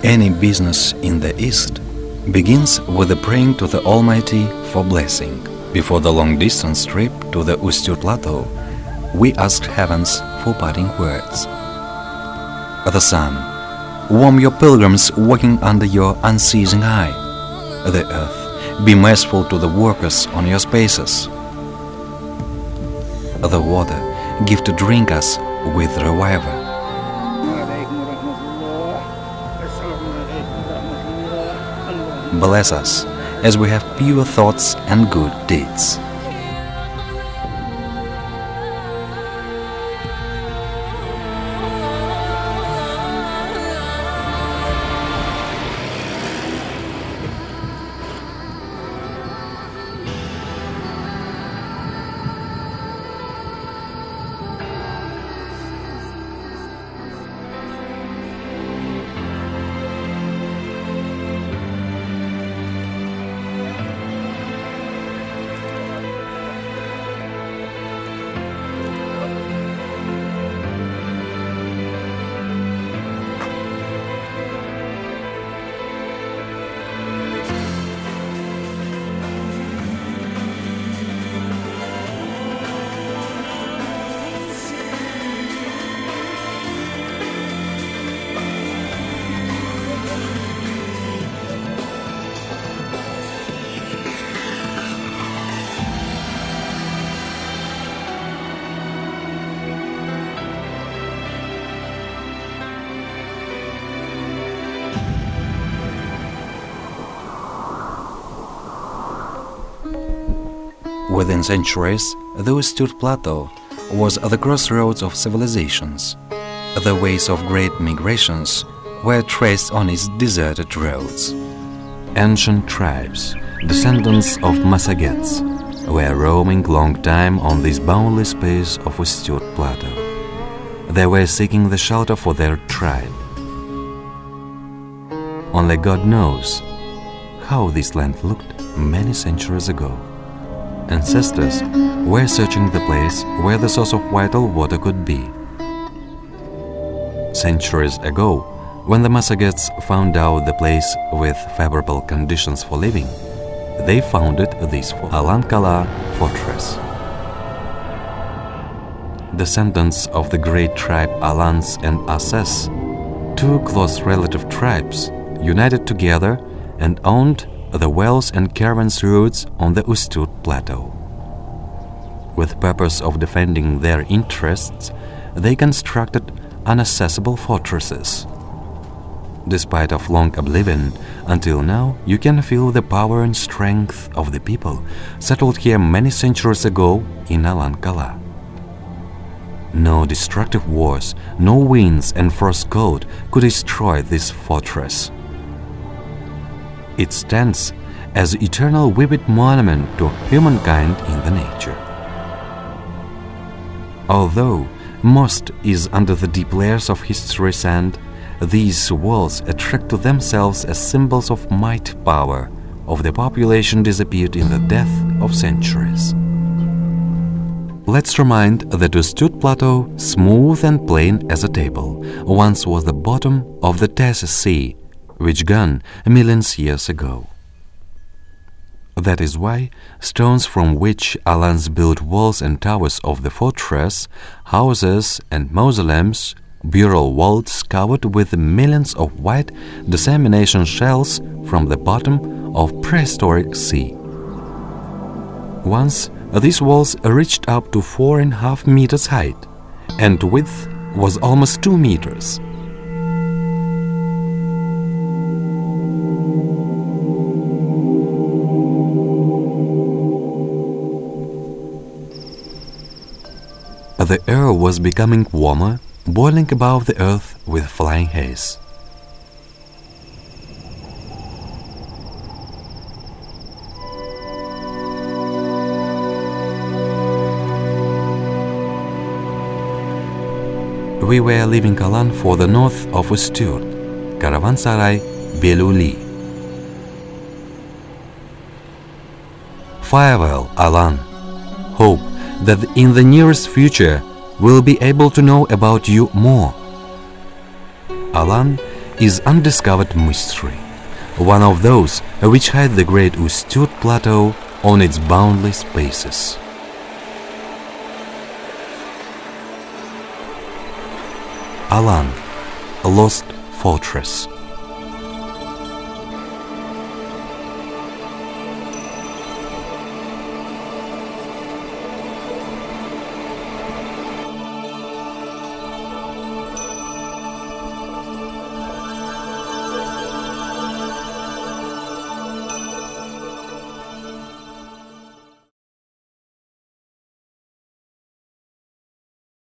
Any business in the East begins with the praying to the Almighty for blessing. Before the long-distance trip to the Ustyurt Plateau, we asked heavens for parting words. The sun, warm your pilgrims walking under your unceasing eye. The earth, be merciful to the workers on your spaces. The water, give to drink us with reviver. Bless us as we have pure thoughts and good deeds. Within centuries, the Ustyurt Plateau was at the crossroads of civilizations. The ways of great migrations were traced on its deserted roads. Ancient tribes, descendants of Massagetes, were roaming long time on this boundless space of Ustyurt Plateau. They were seeking the shelter for their tribe. Only God knows how this land looked many centuries ago. Ancestors were searching the place where the source of vital water could be. Centuries ago, when the Massagetes found out the place with favorable conditions for living, they founded this Alankala fortress. Descendants of the great tribe Alans and Asses, two close relative tribes, united together and owned the wells and caravans routes on the Ustyurt Plateau. With purpose of defending their interests, they constructed inaccessible fortresses. Despite of long oblivion, until now you can feel the power and strength of the people settled here many centuries ago in Alankala. No destructive wars, no winds and frost cold could destroy this fortress. It stands as an eternal vivid monument to humankind in the nature. Although most is under the deep layers of history's sand, these walls attract to themselves as symbols of might power of the population disappeared in the death of centuries. Let's remind that Ustyurt Plateau, smooth and plain as a table, once was the bottom of the Tethys Sea, which gone millions years ago. That is why stones from which Alans built walls and towers of the fortress, houses and mausoleums, burial vaults covered with millions of white dissemination shells from the bottom of prehistoric sea. Once these walls reached up to 4.5 meters height, and width was almost 2 meters. The air was becoming warmer, boiling above the earth with flying haze. We were leaving Alan for the north of Ust-Urt, Caravanserai, Beluli. Farewell, Alan. Hope that in the nearest future we'll be able to know about you more. Alan is undiscovered mystery, one of those which hide the great Ustyurt Plateau on its boundless spaces. Alan, a lost fortress.